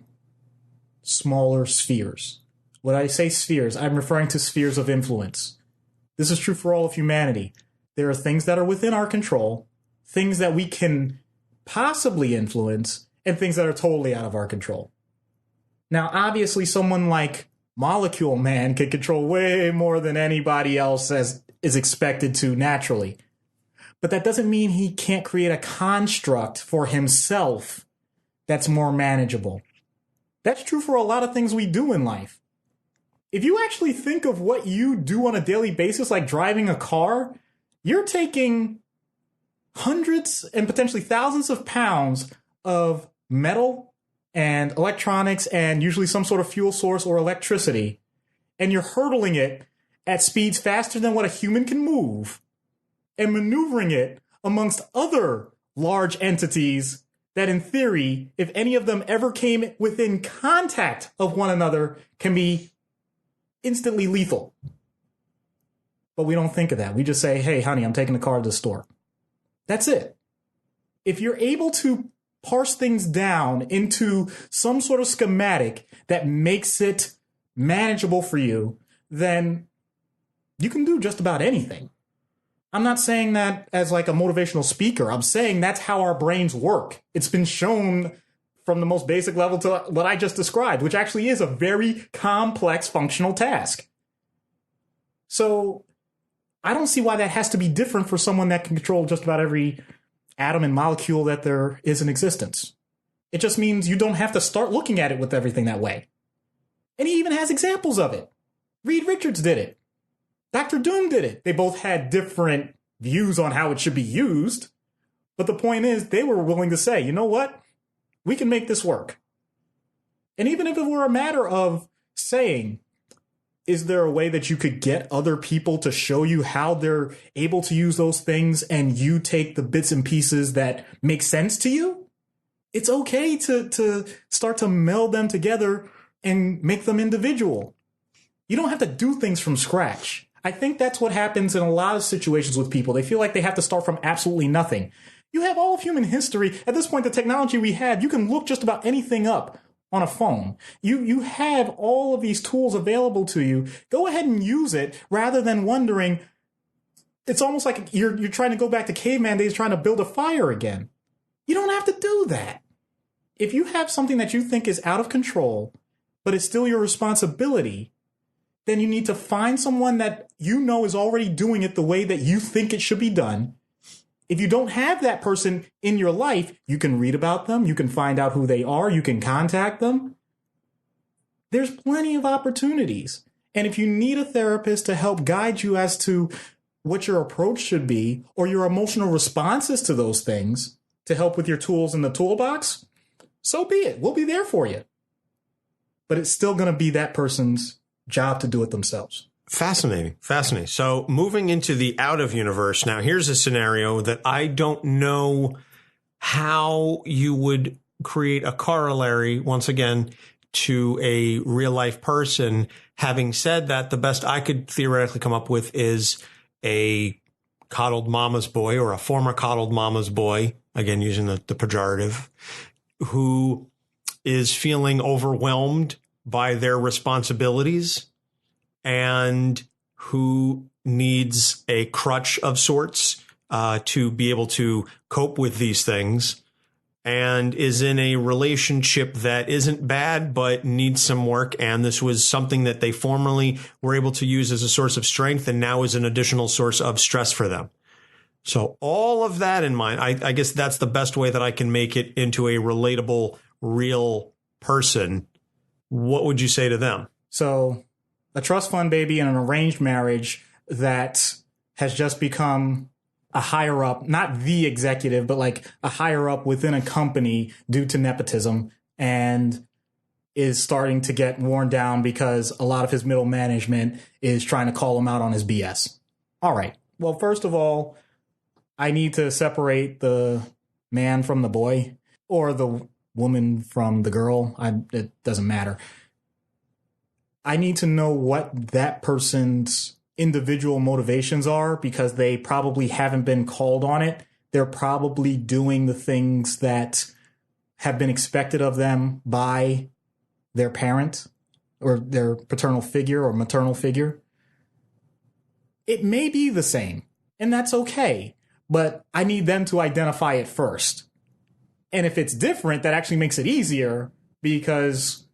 [SPEAKER 1] smaller spheres. When I say spheres, I'm referring to spheres of influence. This is true for all of humanity. There are things that are within our control, things that we can possibly influence, and things that are totally out of our control. Now, obviously, someone like Molecule Man can control way more than anybody else as is expected to naturally. But that doesn't mean he can't create a construct for himself that's more manageable. That's true for a lot of things we do in life. If you actually think of what you do on a daily basis, like driving a car, you're taking hundreds and potentially thousands of pounds of metal and electronics and usually some sort of fuel source or electricity, and you're hurtling it at speeds faster than what a human can move and maneuvering it amongst other large entities that in theory, if any of them ever came within contact of one another, can be instantly lethal. But we don't think of that. We just say, hey, honey, I'm taking the car to the store. That's it. If you're able to parse things down into some sort of schematic that makes it manageable for you, then you can do just about anything. I'm not saying that as like a motivational speaker. I'm saying that's how our brains work. It's been shown from the most basic level to what I just described, which actually is a very complex functional task. So I don't see why that has to be different for someone that can control just about every atom and molecule that there is in existence. It just means you don't have to start looking at it with everything that way. And he even has examples of it. Reed Richards did it. Dr. Doom did it. They both had different views on how it should be used. But the point is, they were willing to say, you know what? We can make this work. And even if it were a matter of saying, is there a way that you could get other people to show you how they're able to use those things and you take the bits and pieces that make sense to you? It's okay to start to meld them together and make them individual. You don't have to do things from scratch. I think that's what happens in a lot of situations with people. They feel like they have to start from absolutely nothing. You have all of human history. At this point, the technology we have, you can look just about anything up on a phone. You have all of these tools available to you. Go ahead and use it rather than wondering. It's almost like you're trying to go back to caveman days trying to build a fire again. You don't have to do that. If you have something that you think is out of control, but it's still your responsibility, then you need to find someone that you know is already doing it the way that you think it should be done. If you don't have that person in your life, you can read about them. You can find out who they are. You can contact them. There's plenty of opportunities. And if you need a therapist to help guide you as to what your approach should be or your emotional responses to those things to help with your tools in the toolbox, so be it. We'll be there for you. But it's still going to be that person's job to do it themselves.
[SPEAKER 2] Fascinating. Fascinating. So moving into the out of universe. Now, here's a scenario that I don't know how you would create a corollary, once again, to a real life person. Having said that, the best I could theoretically come up with is a coddled mama's boy or a former coddled mama's boy, again, using the pejorative, who is feeling overwhelmed by their responsibilities and who needs a crutch of sorts to be able to cope with these things, and is in a relationship that isn't bad but needs some work. And this was something that they formerly were able to use as a source of strength and now is an additional source of stress for them. So all of that in mind, I guess that's the best way that I can make it into a relatable, real person. What would you say to them?
[SPEAKER 1] So a trust fund baby in an arranged marriage that has just become a higher up, not the executive, but like a higher up within a company due to nepotism, and is starting to get worn down because a lot of his middle management is trying to call him out on his BS. All right. Well, first of all, I need to separate the man from the boy, or the woman from the girl. It doesn't matter. I need to know what that person's individual motivations are, because they probably haven't been called on it. They're probably doing the things that have been expected of them by their parent or their paternal figure or maternal figure. It may be the same, and that's okay, but I need them to identify it first. And if it's different, that actually makes it easier, because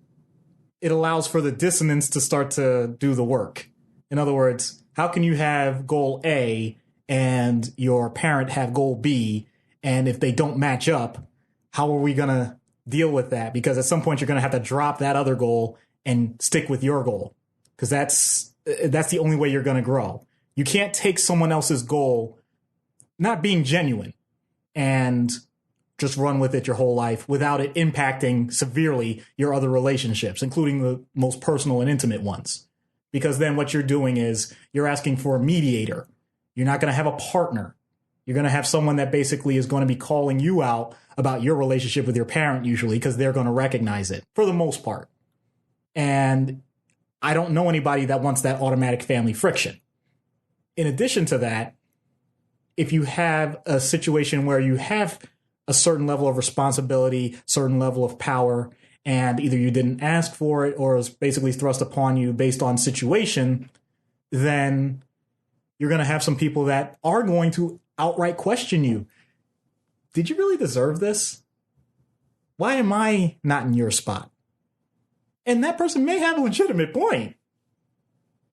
[SPEAKER 1] it allows for the dissonance to start to do the work. In other words, how can you have goal A and your parent have goal B? And if they don't match up, how are we going to deal with that? Because at some point you're going to have to drop that other goal and stick with your goal, because that's the only way you're going to grow. You can't take someone else's goal, not being genuine, and just run with it your whole life without it impacting severely your other relationships, including the most personal and intimate ones. Because then what you're doing is you're asking for a mediator. You're not going to have a partner. You're going to have someone that basically is going to be calling you out about your relationship with your parent, usually, because they're going to recognize it for the most part. And I don't know anybody that wants that automatic family friction. In addition to that, if you have a situation where you have a certain level of responsibility, certain level of power, and either you didn't ask for it or it was basically thrust upon you based on situation, then you're going to have some people that are going to outright question you. Did you really deserve this? Why am I not in your spot? And that person may have a legitimate point,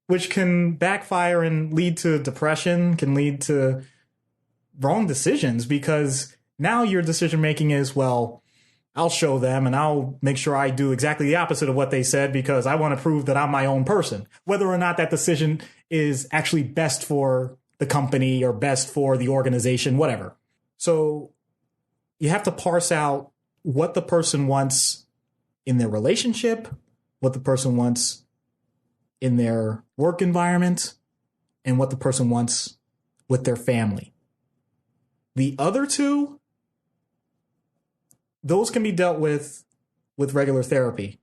[SPEAKER 1] which can backfire and lead to depression, can lead to wrong decisions, because now your decision making is, well, I'll show them and I'll make sure I do exactly the opposite of what they said because I want to prove that I'm my own person, whether or not that decision is actually best for the company or best for the organization, whatever. So you have to parse out what the person wants in their relationship, what the person wants in their work environment, and what the person wants with their family. The other two, those can be dealt with regular therapy.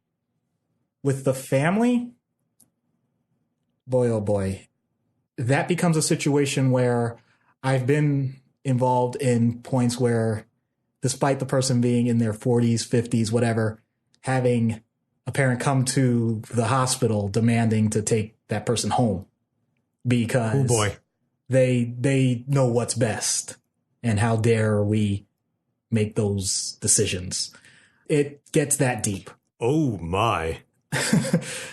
[SPEAKER 1] With the family, boy, oh boy, that becomes a situation where I've been involved in points where, despite the person being in their 40s, 50s, whatever, having a parent come to the hospital demanding to take that person home because they know what's best. And how dare we make those decisions? It gets that deep.
[SPEAKER 2] Oh, my.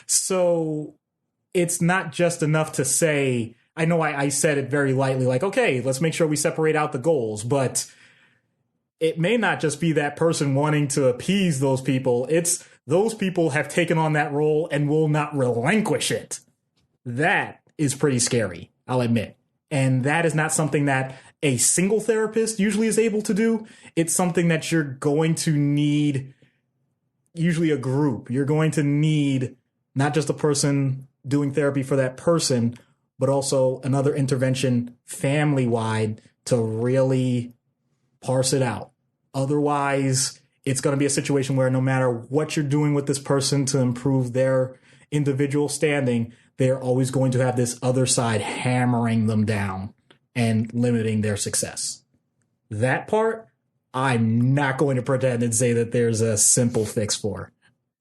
[SPEAKER 1] So it's not just enough to say, I know I said it very lightly, like, okay, let's make sure we separate out the goals. But it may not just be that person wanting to appease those people. It's those people have taken on that role and will not relinquish it. That is pretty scary, I'll admit. And that is not something that a single therapist usually is able to do. It's something that you're going to need, usually a group. You're going to need not just a person doing therapy for that person, but also another intervention family-wide to really parse it out. Otherwise, it's going to be a situation where no matter what you're doing with this person to improve their individual standing, they're always going to have this other side hammering them down and limiting their success. That part, I'm not going to pretend and say that there's a simple fix for.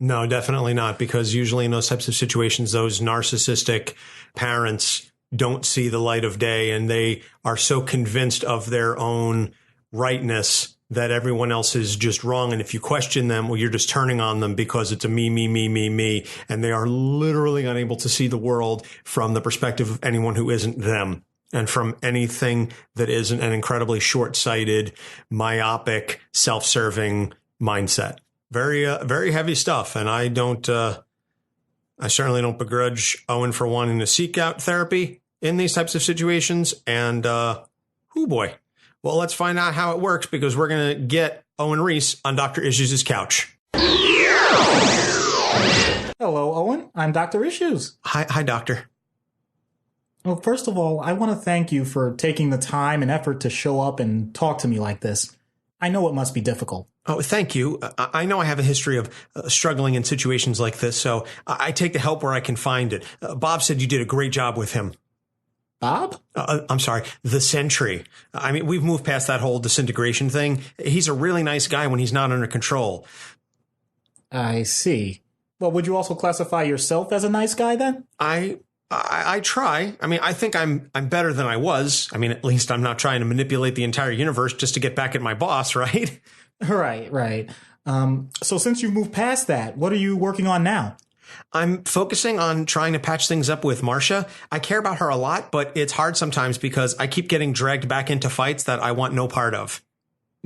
[SPEAKER 2] No, definitely not, because usually in those types of situations, those narcissistic parents don't see the light of day, and they are so convinced of their own rightness that everyone else is just wrong. And if you question them, well, you're just turning on them because it's a me. And they are literally unable to see the world from the perspective of anyone who isn't them, and from anything that isn't an incredibly short-sighted, myopic, self-serving mindset. Very heavy stuff. And I certainly don't begrudge Owen for wanting to seek out therapy in these types of situations. And, boy. Well, let's find out how it works, because we're going to get Owen Reece on Dr. Issues' couch.
[SPEAKER 1] Hello, Owen. I'm Dr. Issues.
[SPEAKER 2] Hi, doctor.
[SPEAKER 1] Well, first of all, I want to thank you for taking the time and effort to show up and talk to me like this. I know it must be difficult.
[SPEAKER 2] Oh, thank you. I know I have a history of struggling in situations like this, so I take the help where I can find it. Bob said you did a great job with him.
[SPEAKER 1] Bob?
[SPEAKER 2] I'm sorry, the Sentry. I mean, we've moved past that whole disintegration thing. He's a really nice guy when he's not under control.
[SPEAKER 1] I see. Well, would you also classify yourself as a nice guy then?
[SPEAKER 2] I try. I mean, I think I'm better than I was. I mean, at least I'm not trying to manipulate the entire universe just to get back at my boss, right?
[SPEAKER 1] Right. So since you've moved past that, what are you working on now?
[SPEAKER 2] I'm focusing on trying to patch things up with Marcia. I care about her a lot, but it's hard sometimes because I keep getting dragged back into fights that I want no part of.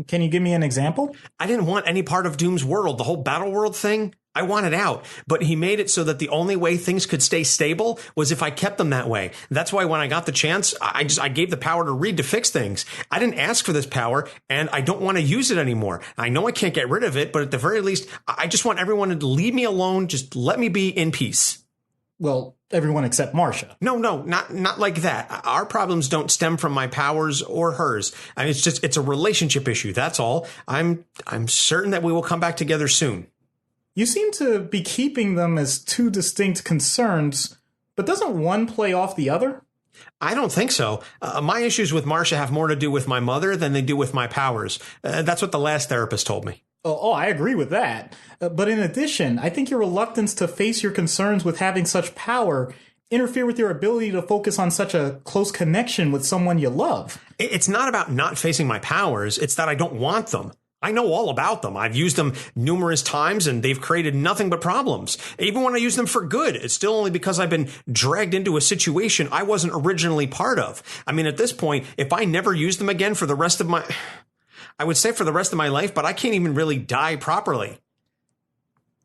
[SPEAKER 1] Can you give me an example?
[SPEAKER 2] I didn't want any part of Doom's world, the whole battle world thing. I wanted out, but he made it so that the only way things could stay stable was if I kept them that way. That's why when I got the chance, I gave the power to Reed to fix things. I didn't ask for this power, and I don't want to use it anymore. I know I can't get rid of it, but at the very least, I just want everyone to leave me alone. Just let me be in peace.
[SPEAKER 1] Well, everyone except Marcia.
[SPEAKER 2] No, not like that. Our problems don't stem from my powers or hers. I mean, it's a relationship issue. That's all. I'm certain that we will come back together soon.
[SPEAKER 1] You seem to be keeping them as two distinct concerns, but doesn't one play off the other?
[SPEAKER 2] I don't think so. My issues with Marcia have more to do with my mother than they do with my powers. That's what the last therapist told me.
[SPEAKER 1] Oh, I agree with that. But in addition, I think your reluctance to face your concerns with having such power interfere with your ability to focus on such a close connection with someone you love.
[SPEAKER 2] It's not about not facing my powers. It's that I don't want them. I know all about them. I've used them numerous times, and they've created nothing but problems. Even when I use them for good, it's still only because I've been dragged into a situation I wasn't originally part of. I mean, at this point, if I never use them again for the rest of I would say for the rest of my life, but I can't even really die properly.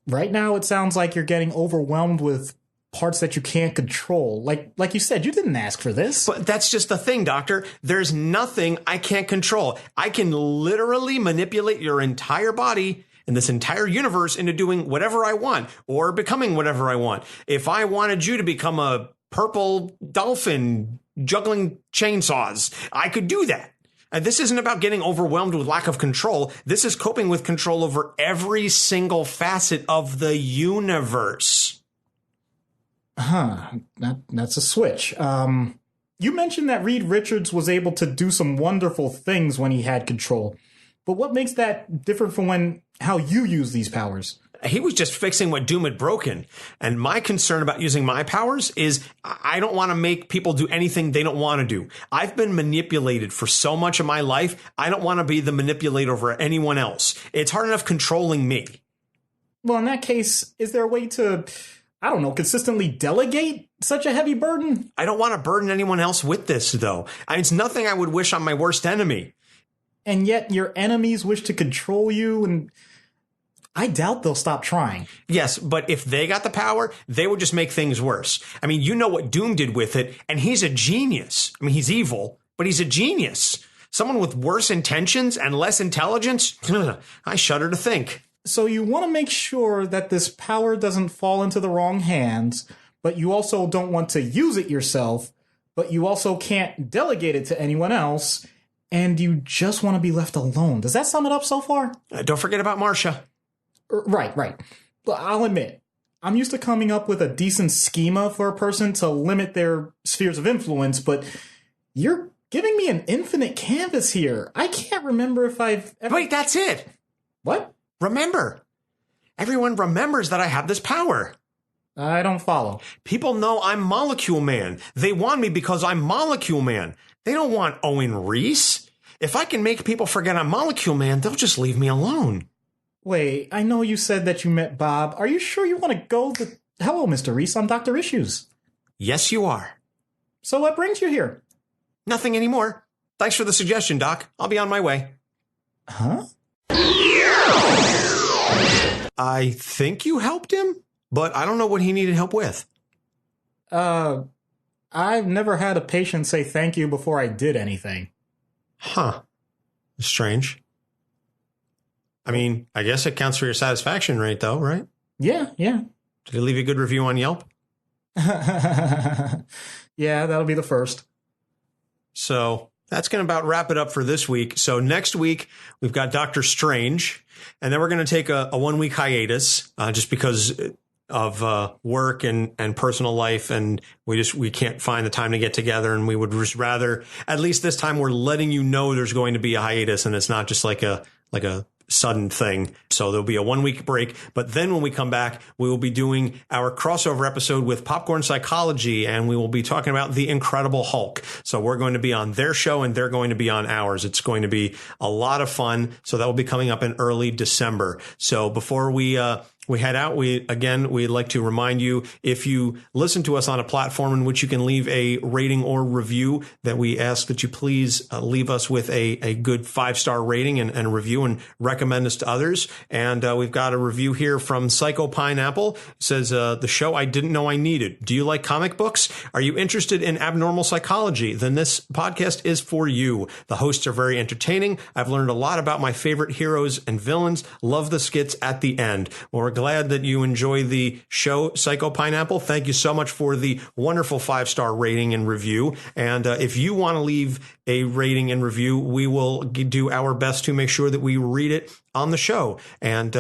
[SPEAKER 1] Right now, it sounds like you're getting overwhelmed with parts that you can't control. Like you said, you didn't ask for this.
[SPEAKER 2] But that's just the thing, Doctor. There's nothing I can't control. I can literally manipulate your entire body and this entire universe into doing whatever I want or becoming whatever I want. If I wanted you to become a purple dolphin juggling chainsaws, I could do that. This isn't about getting overwhelmed with lack of control. This is coping with control over every single facet of the universe.
[SPEAKER 1] That's a switch. You mentioned that Reed Richards was able to do some wonderful things when he had control. But what makes that different from how you use these powers?
[SPEAKER 2] He was just fixing what Doom had broken. And my concern about using my powers is I don't want to make people do anything they don't want to do. I've been manipulated for so much of my life. I don't want to be the manipulator over anyone else. It's hard enough controlling me.
[SPEAKER 1] Well, in that case, is there a way to, I don't know, consistently delegate such a heavy burden?
[SPEAKER 2] I don't want to burden anyone else with this, though. It's nothing I would wish on my worst enemy.
[SPEAKER 1] And yet your enemies wish to control you and... I doubt they'll stop trying.
[SPEAKER 2] Yes, but if they got the power, they would just make things worse. I mean, you know what Doom did with it, and he's a genius. I mean, he's evil, but he's a genius. Someone with worse intentions and less intelligence? I shudder to think.
[SPEAKER 1] So you want to make sure that this power doesn't fall into the wrong hands, but you also don't want to use it yourself, but you also can't delegate it to anyone else, and you just want to be left alone. Does that sum it up so far?
[SPEAKER 2] Don't forget about Marcia.
[SPEAKER 1] Right. But I'll admit, I'm used to coming up with a decent schema for a person to limit their spheres of influence, but you're giving me an infinite canvas here. I can't remember if I've ever...
[SPEAKER 2] Wait, that's it.
[SPEAKER 1] What?
[SPEAKER 2] Remember. Everyone remembers that I have this power.
[SPEAKER 1] I don't follow.
[SPEAKER 2] People know I'm Molecule Man. They want me because I'm Molecule Man. They don't want Owen Reece. If I can make people forget I'm Molecule Man, they'll just leave me alone.
[SPEAKER 1] Wait, I know you said that you met Bob. Are you sure you want to go Hello, Mr. Reece, I'm Dr. Issues.
[SPEAKER 2] Yes, you are.
[SPEAKER 1] So what brings you here?
[SPEAKER 2] Nothing anymore. Thanks for the suggestion, Doc. I'll be on my way.
[SPEAKER 1] Huh?
[SPEAKER 2] I think you helped him, but I don't know what he needed help with.
[SPEAKER 1] I've never had a patient say thank you before I did anything.
[SPEAKER 2] Huh. Strange. I mean, I guess it counts for your satisfaction rate, though, right?
[SPEAKER 1] Yeah.
[SPEAKER 2] Did he leave you a good review on Yelp?
[SPEAKER 1] Yeah, that'll be the first.
[SPEAKER 2] So that's going to about wrap it up for this week. So next week, we've got Doctor Strange, and then we're going to take a 1 week hiatus just because of work and personal life. And we can't find the time to get together. And we would just rather, at least this time, we're letting you know there's going to be a hiatus, and it's not just like a sudden thing. So there'll be a 1 week break. But then when we come back, we will be doing our crossover episode with Popcorn Psychology, and we will be talking about The Incredible Hulk. So we're going to be on their show and they're going to be on ours. It's going to be a lot of fun. So that will be coming up in early December. So before we head out, we'd like to remind you, if you listen to us on a platform in which you can leave a rating or review, that we ask that you please leave us with a good 5-star rating and a review, and recommend us to others. And we've got a review here from Psycho Pineapple. It says, the show I didn't know I needed. Do you like comic books? Are you interested in abnormal psychology? Then this podcast is for you. The hosts are very entertaining. I've learned a lot about my favorite heroes and villains. Love the skits at the end. Well, we're glad that you enjoy the show, Psycho Pineapple. Thank you so much for the wonderful 5-star rating and review. And if you want to leave a rating and review, we will do our best to make sure that we read it on the show. And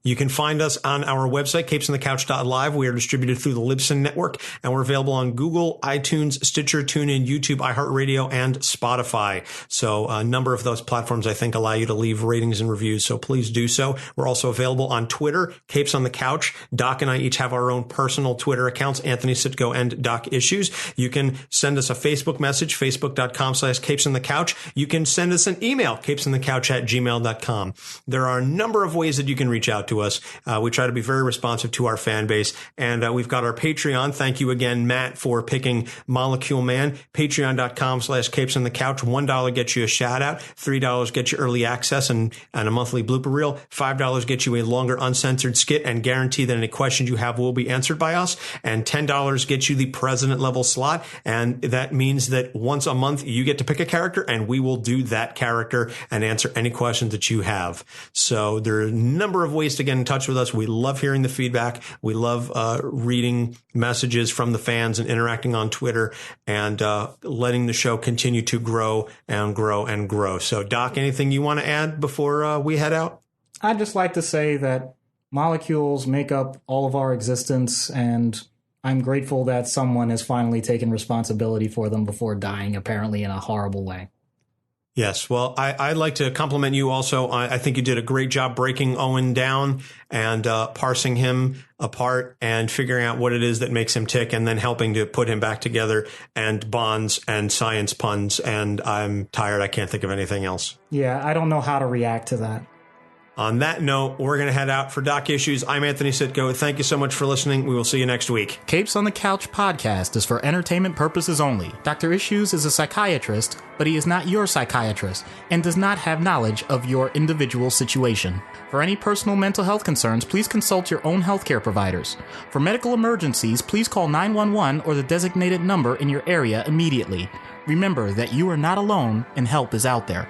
[SPEAKER 2] you can find us on our website, capesonthecouch.live. We are distributed through the Libsyn Network, and we're available on Google, iTunes, Stitcher, TuneIn, YouTube, iHeartRadio, and Spotify. So a number of those platforms, I think, allow you to leave ratings and reviews, so please do so. We're also available on Twitter, Capes on the Couch. Doc and I each have our own personal Twitter accounts, Anthony Sitko and Doc Issues. You can send us a Facebook message, facebook.com/capesonthecouch. You can send us an email, capesonthecouch@gmail.com. There are a number of ways that you can reach out to us. We try to be very responsive to our fan base, and we've got our Patreon. Thank you again, Matt, for picking Molecule Man. Patreon.com/capesonthecouch. $1 gets you a shout out. $3 gets you early access and a monthly blooper reel. $5 gets you a longer uncensored skit and guarantee that any questions you have will be answered by us. And $10 gets you the president level slot. And that means that once a month you get to pick a character, and we will do that character and answer any questions that you have. So there are a number of ways to get in touch with us. We love hearing the feedback. We love reading messages from the fans and interacting on Twitter, and letting the show continue to grow and grow and grow. So, Doc, anything you want to add before we head out?
[SPEAKER 1] I'd just like to say that molecules make up all of our existence, and I'm grateful that someone has finally taken responsibility for them before dying, apparently in a horrible way.
[SPEAKER 2] Yes. Well, I'd like to compliment you also. I think you did a great job breaking Owen down and parsing him apart and figuring out what it is that makes him tick, and then helping to put him back together, and bonds and science puns. And I'm tired. I can't think of anything else.
[SPEAKER 1] Yeah, I don't know how to react to that.
[SPEAKER 2] On that note, we're going to head out for Doc Issues. I'm Anthony Sitko. Thank you so much for listening. We will see you next week.
[SPEAKER 1] Capes on the Couch podcast is for entertainment purposes only. Dr. Issues is a psychiatrist, but he is not your psychiatrist and does not have knowledge of your individual situation. For any personal mental health concerns, please consult your own healthcare providers. For medical emergencies, please call 911 or the designated number in your area immediately. Remember that you are not alone and help is out there.